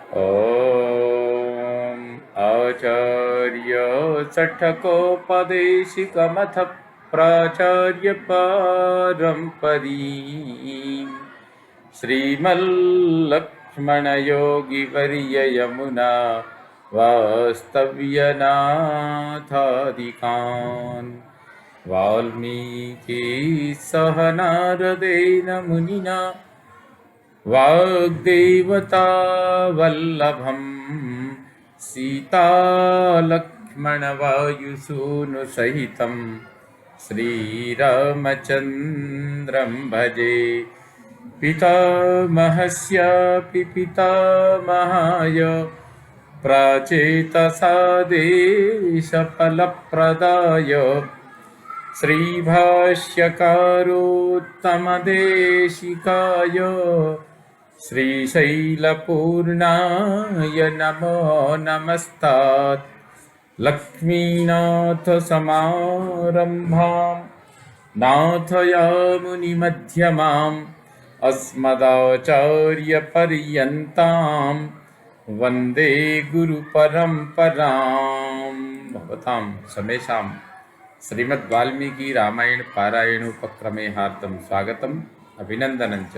ॐ आचार्य षट्कोपदेशिकमथ प्राचार्य पारम्परी श्रीमल्लक्ष्मणयोगिवर्य यमुना वास्तव्यनाथादिकान् वाल्मीकि सह नारदेन मुनिना वाग्देवता वल्लभं सीतालक्ष्मणवायुसूनुसहितं श्रीरामचन्द्रं भजे। पितामहस्यापि पितामहाय प्राचेतसादेशफलप्रदाय श्रीभाष्यकारोत्तमदेशिकाय श्रीशैलपूर्णाय नमो नमस्तात्। लक्ष्मीनाथसमारम्भां नाथयामुनिमध्यमाम् अस्मदाचार्यपर्यन्तां वन्दे गुरुपरम्परां। भवतां समेषां श्रीमद् वाल्मीकि रामायण पारायणोपक्रमे हार्दं स्वागतम् अभिनन्दनं च।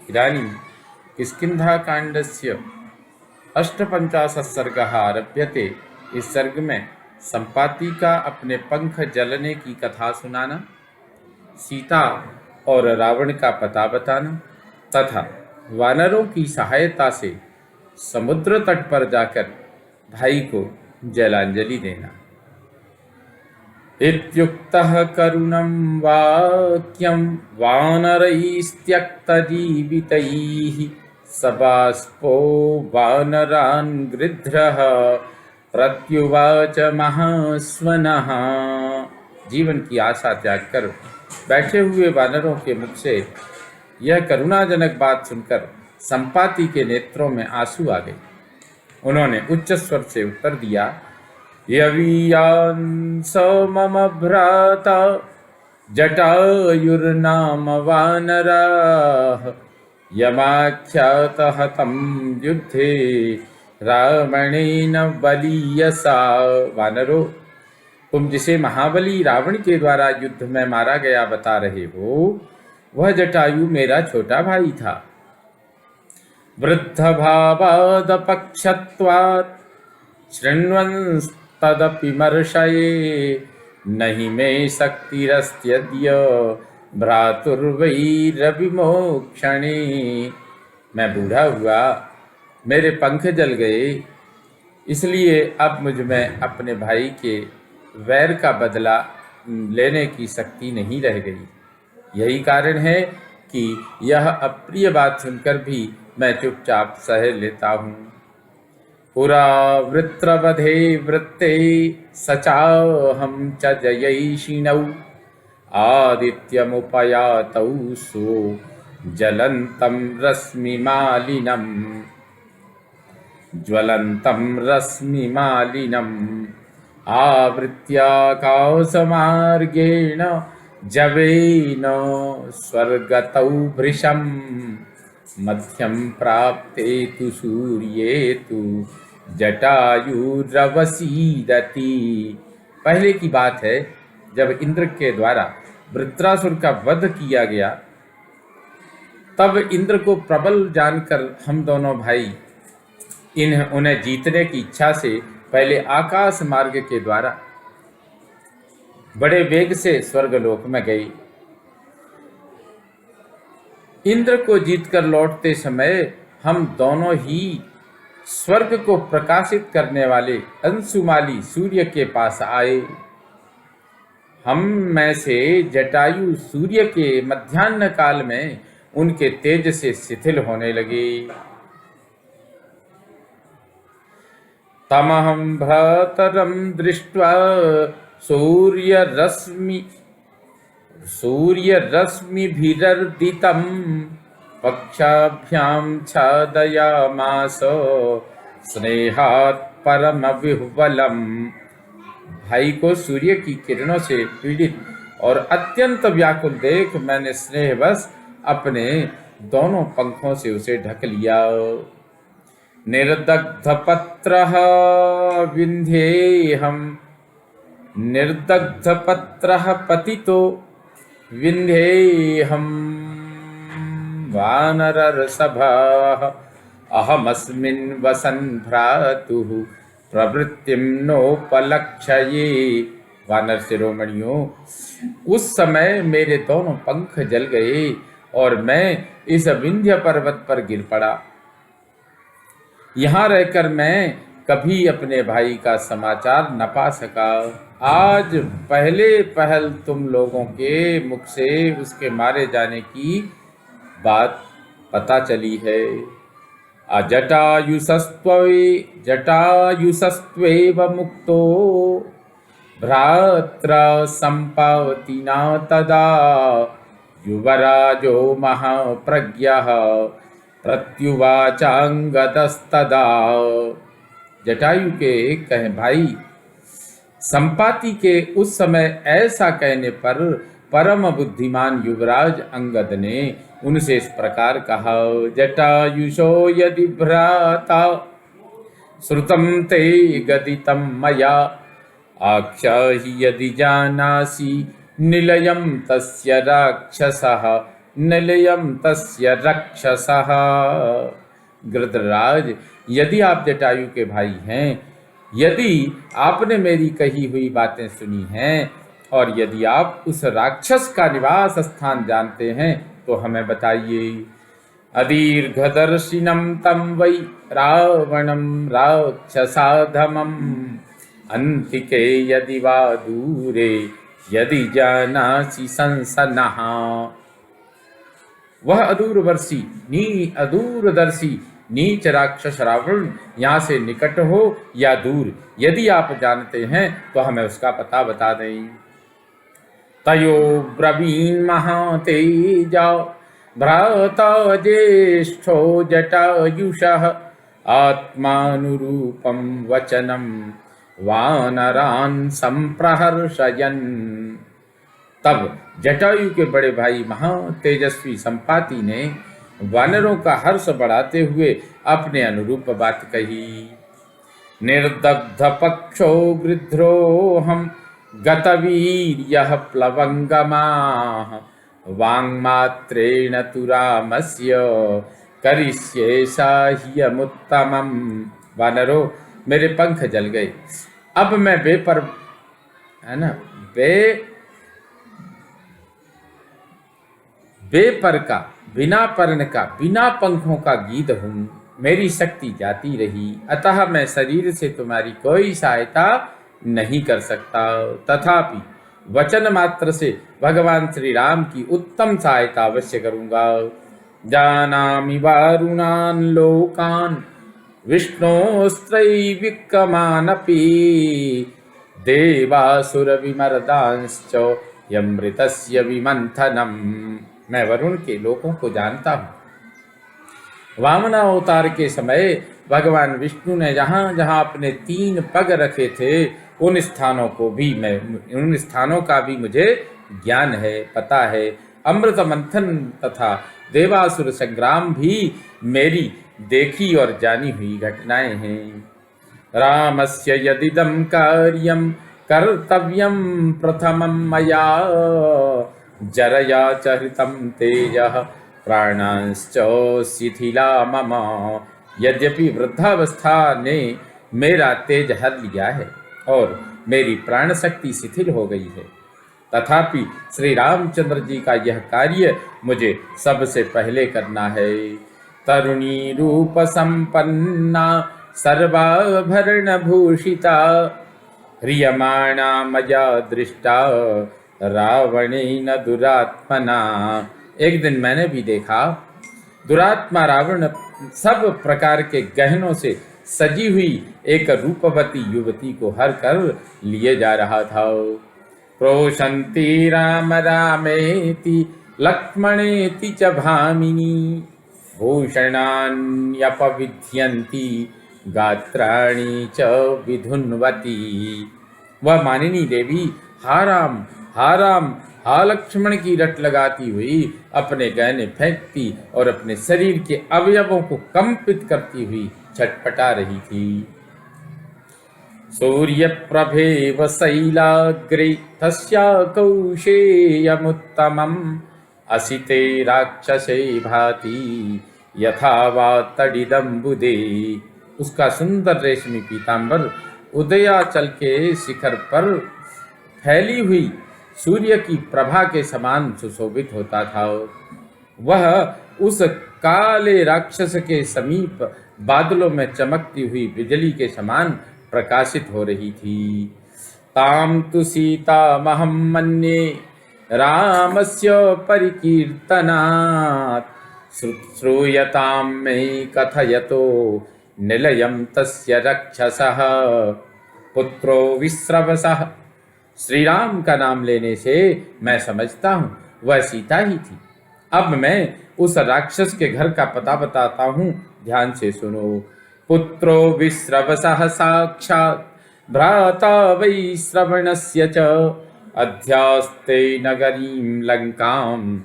इदानीं किष्किन्धाकाण्डस्य 58 सर्गः आरभ्यते। इस सर्ग में संपाति का अपने पंख जलने की कथा सुनाना, सीता और रावण का पता बताना तथा वानरों की सहायता से समुद्र तट पर जाकर भाई को जलांजलि देना। इत्युक्तः करुणं वाक्यं वानरैस्त्यक्तजीवितैः सबाष्पो वानरान् गृध्रः प्रत्युवाच महास्वनः। जीवन की आशा त्याग कर बैठे हुए वानरों के मुख से यह करुणाजनक बात सुनकर संपाति के नेत्रों में आंसू आ गए। उन्होंने उच्च स्वर से उत्तर दिया, यवीयान् स मम भ्राता जटायुर्नाम वानराः यमाख्यातः तं युद्धे रावणेन बलीयसा। वानरों, तुम जिसे महाबली रावण के द्वारा युद्ध में मारा गया बता रहे हो, वह जटायु मेरा छोटा भाई था। वृद्धभावादपक्षत्वात् शृण्वंस्तदपि मर्षये नहि मे शक्तिरस्त्यद्य भ्रातुर्वैरविमोक्षणे। मैं बूढ़ा हुआ, मेरे पंख जल गए, इसलिए अब मुझ में अपने भाई के वैर का बदला लेने की शक्ति नहीं रह गई। यही कारण है कि यह अप्रिय बात सुनकर भी मैं चुपचाप सह लेता हूँ। पुरा वृत्रवधे वृत्ते सचाहं च जयैषिणौ आदित्यमुपयातौ सो ज्वलन्तं रश्मिमालिनम् आवृत्याकाशमार्गेण जवेन स्वर्गतौ भृशं मध्यं प्राप्ते तु सूर्ये तु जटायुरवसीदति। पहले की बात है, जब इंद्र के द्वारा वृत्रासुर का वध किया गया, तब इंद्र को प्रबल जानकर हम दोनों भाई उन्हें जीतने की इच्छा से पहले आकाश मार्ग के द्वारा बड़े वेग से स्वर्गलोक में गए। इंद्र को जीतकर लौटते समय हम दोनों ही स्वर्ग को प्रकाशित करने वाले अंशुमाली सूर्य के पास आए। हम में से जटायु सूर्य के मध्याह्न काल में उनके तेज से शिथिल होने लगे। तमहं भ्रातरं दृष्ट्वा सूर्यरश्मिभिरर्दितं पक्षाभ्यां छादयामास स्नेहात् परमविह्वलम्। भाई को सूर्य की किरणों से पीड़ित और अत्यंत व्याकुल देख मैंने स्नेहवश अपने दोनों पंखों से उसे ढक लिया। निर्दग्धपत्रः विन्ध्येऽहं निर्दग्धपत्रः पतितो विन्ध्येऽहं वानरर्षभः अहमस्मिन् वसन् भ्रातुः प्रवृत्तिं नोपलक्षये। वानर शिरोमणियों, उस समय मेरे दोनों पंख जल गए और मैं इस विंध्य पर्वत पर गिर पड़ा। यहाँ रहकर मैं कभी अपने भाई का समाचार न पा सका। आज पहले पहल तुम लोगों के मुख से उसके मारे जाने की बात पता चली है। जटायुषस्त्वेव मुक्तो भ्रात्र संपावतिना तदा युवराजो महाप्रज्ञः प्रत्युवाचांगतस्तदा। जटायु के कहे भाई संपाति के उस समय ऐसा कहने पर परम बुद्धिमान युवराज अंगद ने उनसे इस प्रकार कहा, जटायुषो यदि भ्राता श्रुतं ते गदितं मया आख्याहि यदि जानासि निलयं तस्य राक्षसः निलयं तस्य राक्षसः। गृधराज, यदि आप जटायु के भाई हैं, यदि आपने मेरी कही हुई बातें सुनी हैं और यदि आप उस राक्षस का निवास स्थान जानते हैं तो हमें बताइए। अदीर्घदर्शिनं तं वै रावणं राक्षसाधमम् अंतिके यदि वा दूरे यदि जानासि संसनः। वह अदूरदर्शी नीच राक्षस रावण यहाँ से निकट हो या दूर, यदि आप जानते हैं तो हमें उसका पता बता दें। तयो ब्रवीण महातेजा भ्राता ज्येष्ठो जटायुषः आत्मानुरूपं वचनं वानरान् संप्रहर्षयन्। तब जटायु के बड़े भाई महातेजस्वी संपाति ने वानरों का हर्ष बढ़ाते हुए अपने अनुरूप बात कही। निर्दग्ध पक्षो गृध्रोऽहं गतवीर्यः प्लवंगमाः वाङ्मात्रेण तु रामस्य करिष्ये साह्यमुत्तमम्। वानरों, मेरे पंख जल गए। अब मैं बेपर का, बिना पर्ण का, बिना पंखों का गीत हूँ। मेरी शक्ति जाती रही, अतः मैं शरीर से तुम्हारी कोई सहायता नहीं कर सकता। तथापि वचन मात्र से भगवान श्री राम की उत्तम सहायता अवश्य करूँगा। जानामि वारुणान् लोकान् विष्णोस्त्रैविक्रमानपि देवासुरविमर्दांश्च यमृतस्य विमंथनम्। मैं वरुण के लोकों को जानता हूँ। वामनावतार के समय भगवान विष्णु ने जहाँ जहाँ अपने 3 पग रखे थे उन स्थानों का भी मुझे ज्ञान है, पता है। अमृत मंथन तथा देवासुर संग्राम भी मेरी देखी और जानी हुई घटनाएं हैं। रामस्य यदिदं कार्यं कर्तव्यं प्रथमं मया जरया च हृतं तेजः प्राणांश्च शिथिला मम। यद्यपि वृद्धावस्था ने मेरा तेज हर लिया है और मेरी प्राण शक्ति शिथिल हो गई है, तथापि श्री रामचंद्र जी का यह कार्य मुझे सबसे पहले करना है। तरुणी रूप संपन्ना सर्वाभरण भूषिता ह्रियमाणा मया दृष्टा रावणेन दुरात्मना। एक दिन मैंने भी देखा दुरात्मा रावण सब प्रकार के गहनों से सजी हुई एक रूपवती युवती को हर कर लिए जा रहा था। प्रोशन्ति राम रामेति लक्ष्मणेति च भामिनी भूषणान्यपविध्यन्ति गात्राणि च विधुन्वती। वह मानिनी देवी हा राम हा लक्ष्मण की रट लगाती हुई अपने गहने फेंकती और अपने शरीर के अवयवों को कंपित करती हुई छटपटा रही थी। सूर्यप्रभेव शैलाग्रे तस्या कौशेयमुत्तमम् असिते राक्षसे भाति यथा वा तडिदम्बुदे। उसका सुंदर रेशमी पीतांबर उदयाचल के शिखर पर फैली हुई सूर्य की प्रभा के समान सुशोभित होता था। वह उस काले राक्षस के समीप बादलों में चमकती हुई बिजली के समान प्रकाशित हो रही थी। ताम तु सीतामहं मन्ये रामस्य परिकीर्तनात् श्रूयतां मे कथयतो निलयं तस्य रक्षसः पुत्रो विश्रवसः। श्री राम का नाम लेने से मैं समझता हूँ वह सीता ही थी। अब मैं उस राक्षस के घर का पता बताता हूँ, ध्यान से सुनो। पुत्रो विश्रवसः साक्षात् भ्राता वै श्रवणस्य च अध्यास्ते नगरीं लंकां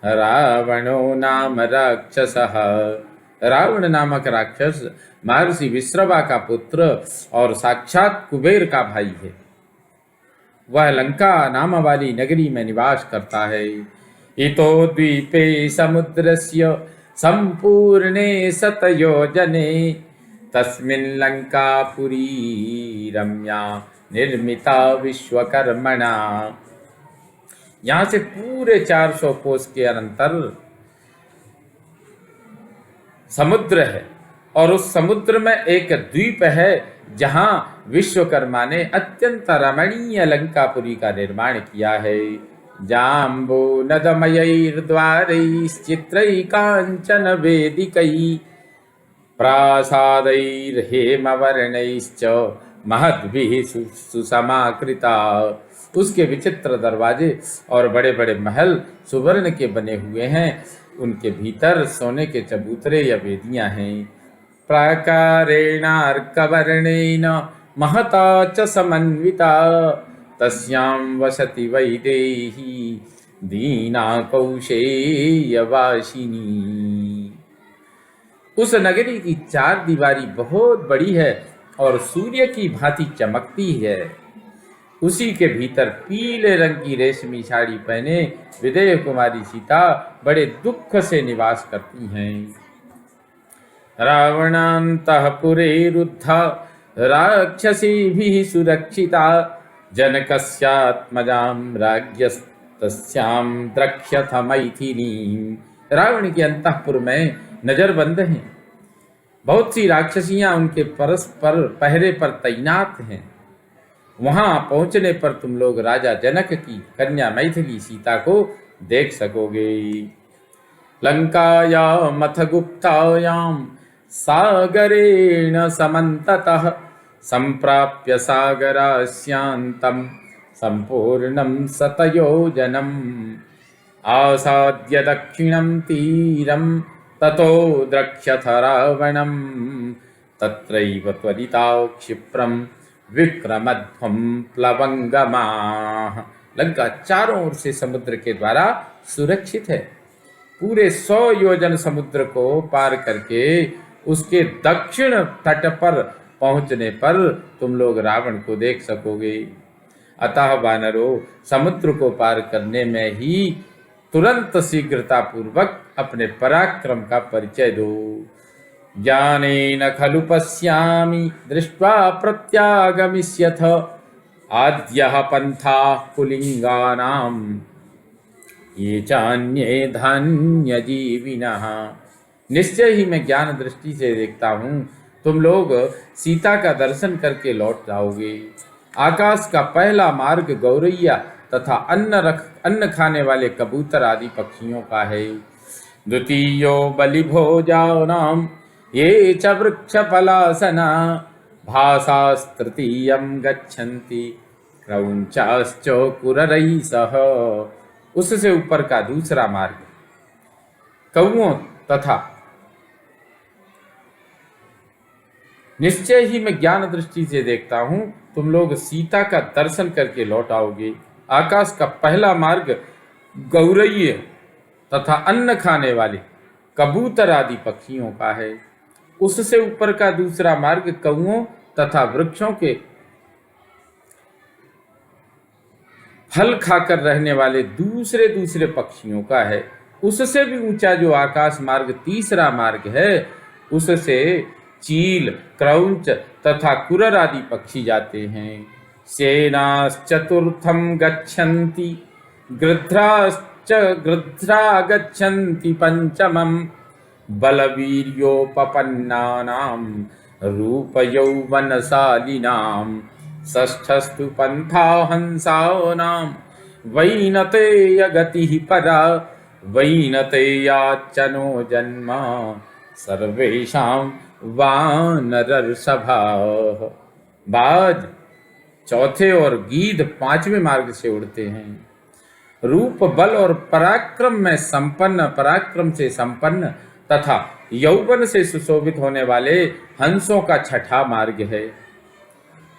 रावणो नाम राक्षसः। रावण नामक राक्षस महर्षि विश्रवा का पुत्र और साक्षात कुबेर का भाई है। वह लंका नाम वाली नगरी में निवास करता है। इतो द्वीपे समुद्रस्य संपूर्णे शतयोजने तस्मिन् लंकापुरी रम्या निर्मिता विश्वकर्मणा। यहाँ से पूरे 400 कोस के अंतर समुद्र है और उस समुद्र में एक द्वीप है जहाँ विश्वकर्मा ने अत्यंत रमणीय लंकापुरी का निर्माण किया है। जाम्बो नदमयैर्द्वारैश्चित्रैकाञ्चन वेदिकै प्रासादैर्हेमवर्णैश्च महद्भिः सुसमाकृता। उसके विचित्र दरवाजे और बड़े बड़े महल सुवर्ण के बने हुए हैं। उनके भीतर सोने के चबूतरे या वेदियां हैं। प्राकारेणार्कवर्णेन महता च समन्विता तस्यां वसति वैदेही दीना कौशेयवासिनी। उस नगरी की 4 दीवारी बहुत बड़ी है और सूर्य की भांति चमकती है। उसी के भीतर पीले रंग की रेशमी साड़ी पहने विदेह कुमारी सीता बड़े दुख से निवास करती हैं। रावणान्तःपुरे रुद्धा राक्षसीभिः सुरक्षिता जनकस्यात्मजां राज्ञस्तस्यां द्रक्ष्यथ मैथिलीं। रावण के अंतःपुर में नजरबंद हैं। बहुत सी राक्षसियां उनके परस्पर पहरे पर तैनात हैं। वहां पहुंचने पर तुम लोग राजा जनक की कन्या मैथिली सीता को देख सकोगे। लंकायामथ गुप्तायां सागरेण समन्ततः संप्राप्य सागरास्यान्तं संपूर्णं शतयोजनम् आसाद्य दक्षिणं तीरं ततो द्रक्ष्यथ रावणं तत्रैव त्वरिता क्षिप्रं विक्रमध्वं प्लवंगमाः। लंका चारों ओर से समुद्र के द्वारा सुरक्षित है। पूरे 100 योजन समुद्र को पार करके उसके दक्षिण तट पर पहुंचने पर तुम लोग रावण को देख सकोगे। अतः वानरों, समुद्र को पार करने में ही तुरंत शीघ्रता पूर्वक अपने पराक्रम का परिचय दो। ज्ञानेन खलु पश्यामि दृष्ट्वा प्रत्यागमिष्यथ आद्यः पन्थाः पुलिंगानां ये चान्ये धान्यजीविनः। निश्चय ही मैं ज्ञान दृष्टि से देखता हूँ तुम लोग सीता का दर्शन करके लौट जाओगे। आकाश का पहला मार्ग गौरैया तथा अन्न खाने वाले कबूतर आदि पक्षियों का है। द्वितीयो बलिभोजानां ये च वृक्षफलासना भासास्तृतीयं गच्छन्ति क्रौञ्चाश्चोकुररैः सह। उससे ऊपर का दूसरा मार्ग कौओं तथा निश्चय ही मैं ज्ञान दृष्टि से देखता हूँ तुम लोग सीता का दर्शन करके लौट आओगे। आकाश का पहला मार्ग गौरैये तथा अन्न खाने वाले कबूतर आदि पक्षियों का है। उससे ऊपर का दूसरा मार्ग कौओं तथा वृक्षों के फल खाकर रहने वाले दूसरे दूसरे पक्षियों का है। उससे भी ऊंचा जो आकाश मार्ग तीसरा मार्ग है, उससे चील, क्रौंच तथा कुरर आदि पक्षी जाते हैं। सेनाश्चतुर्थं गच्छन्ति, गृध्रा गच्छन्ति पंचमम्, बलवीर्योपपन्नानां रूपयौवनशालिनां, षष्ठस्तु पंथा हंसानां वैनतेय गतिः परा, वैनतेयाच्चनो जन्म सर्वेषां वानरर्षभाः। बाज चौथे और गीध पांचवें मार्ग से उड़ते हैं। रूप, बल और पराक्रम से संपन्न तथा यौवन से सुशोभित होने वाले हंसों का छठा मार्ग है।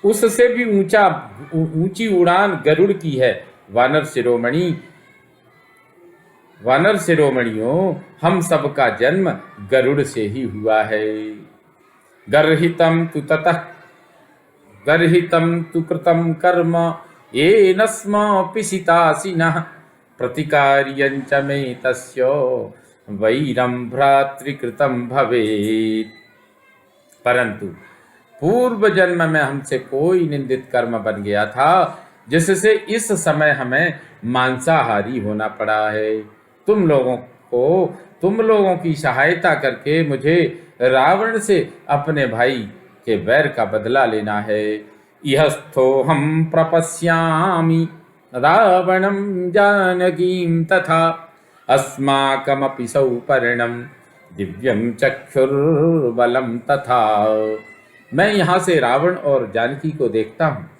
उससे भी ऊंची उड़ान गरुड़ की है। वानर शिरोमणियों, हम सबका जन्म गरुड़ से ही हुआ है। गर्हितं तु कृतं कर्म येन स्म पिशितासिनः, प्रतिकार्यं च मे तस्य वैरं भ्रातृकृतं भवेत्। परंतु पूर्व जन्म में हमसे कोई निंदित कर्म बन गया था, जिससे इस समय हमें मांसाहारी होना पड़ा है। तुम लोगों की सहायता करके मुझे रावण से अपने भाई के वैर का बदला लेना है। इहस्थो हम प्रपश्यामि रावणं जानकीं तथा, अस्माकमपि सौपर्णं दिव्यं चक्षुर्बलं तथा। मैं यहाँ से रावण और जानकी को देखता हूँ।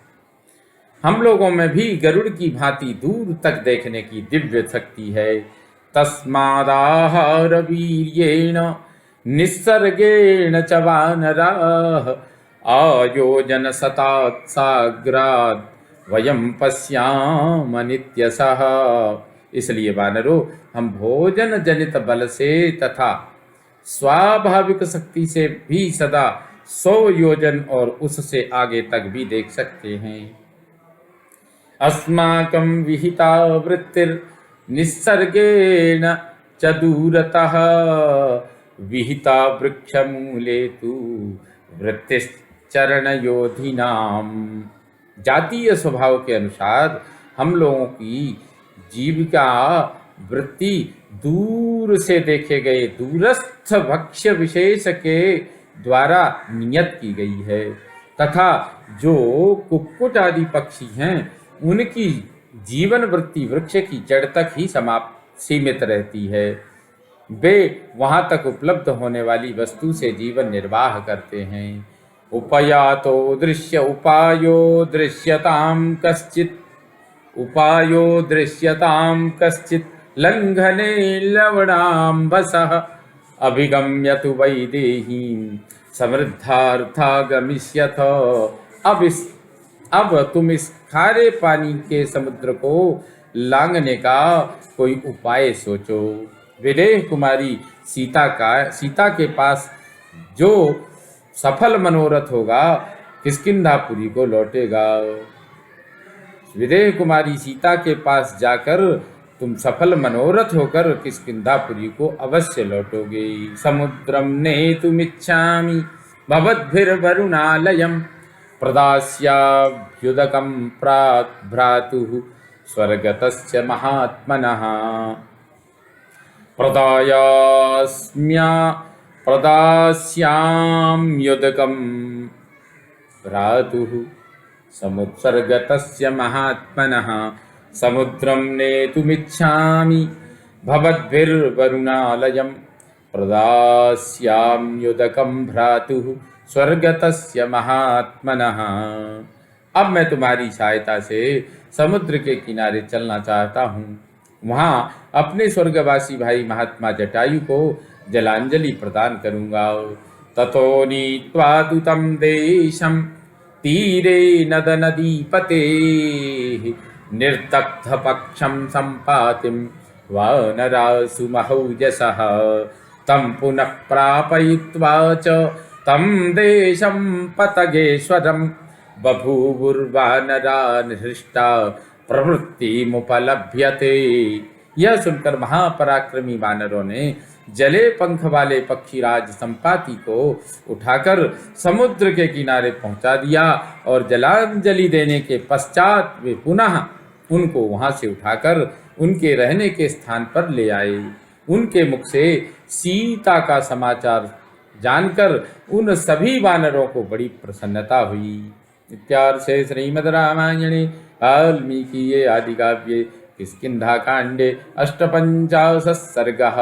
हम लोगों में भी गरुड़ की भांति दूर तक देखने की दिव्य शक्ति है। तस्मादाहार वीर्येण निस्सर्गेण च वानराः, आयोजन सतात् साग्रात् वयं पश्याम नित्यशः। इसलिए वानरों, हम भोजन जनित बल से तथा स्वाभाविक शक्ति से भी सदा 100 योजन और उससे आगे तक भी देख सकते हैं। अस्माकं विहिता वृत्तिर्निस्सर्गेण च दूरतः, विहिता वृक्षमूले तु वृत्तिश्चरणयोधिनाम्। जातीय स्वभाव के अनुसार हम लोगों की जीविका वृत्ति दूर से देखे गए दूरस्थ भक्ष्य विशेष के द्वारा नियत की गई है, तथा जो कुक्कुट आदि पक्षी हैं उनकी जीवन वृत्ति वृक्ष की जड़ तक ही सीमित रहती है। वे वहां तक उपलब्ध होने वाली वस्तु से जीवन निर्वाह करते हैं। उपयातो दृश्य उपायो दृश्यतां कश्चित् लंघने लवणाम्बसः, अभिगम्य तु वैदेहीं समृद्धार्था गमिष्यथ। अब तुम इस खारे पानी के समुद्र को लांघने का कोई उपाय सोचो। विदेह कुमारी सीता के पास जो सफल मनोरथ होगा किष्किंधापुरी को लौटेगा। विदेह कुमारी सीता के पास जाकर तुम सफल मनोरथ होकर किष्किंधापुरी को अवश्य लौटोगे। समुद्रम नेतुमिच्छामि भवद्भिर्वरुणालयम्, प्रदास्याभ्युदकं भ्रातुः स्वर्गतस्य महात्मनः। प्रदास्याम्युदकं भ्रातुः समुत्सर्गतस्य महात्मनः। समुद्रं नेतुमिच्छामि भवद्भिर्वरुणालयम्, प्रदास्याम्युदकं भ्रातुः स्वर्गतस्य महात्मनः। अब मैं तुम्हारी सहायता से समुद्र के किनारे चलना चाहता हूँ। वहाँ अपने स्वर्गवासी भाई महात्मा जटायु को जलांजलि प्रदान करूँगा। ततो नीत्वा तु तं देशं तीरे नद नदीपते, निर्दग्ध पक्षं सम्पातिं वानरासु महौजसः। तं पुनः प्रापयित्वा च तं देशं पतगेश्वरं बभूवुर्वानरा हृष्टा प्रवृत्तिमुपलभ्यते। यह सुनकर महापराक्रमी वानरों ने जले पंख वाले पक्षीराज संपाति को उठाकर समुद्र के किनारे पहुंचा दिया और जलांजलि देने के पश्चात वे पुनः उनको वहां से उठाकर उनके रहने के स्थान पर ले आए। उनके मुख से सीता का समाचार जानकर उन सभी वानरों को बड़ी प्रसन्नता हुई। इत्यार्षे श्रीमद् रामायणे वाल्मीकिये आदिकाव्ये किष्किन्धाकाण्डे अष्टपञ्चाशः सर्गः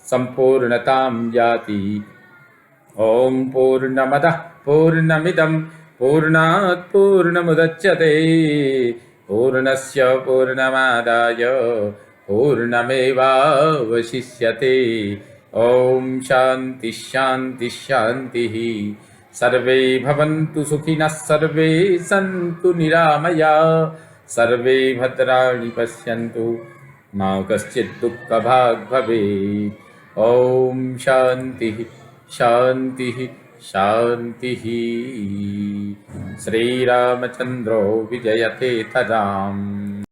सम्पूर्णतां याति। ॐ पूर्णमदः पूर्णमिदं पूर्णात् पूर्णमुदच्यते पूर्णस्य पूर्णमादाय पूर्णमेवावशिष्यते। ॐ शान्ति शान्ति शान्तिः। सर्वे भवन्तु सुखिनः सर्वे सन्तु निरामया सर्वे भद्राणि पश्यन्तु मा कश्चित् दुःखभाग् भवेत्। ॐ शान्तिः शान्तिः शान्तिः। श्रीरामचन्द्रो विजयते तदाम्।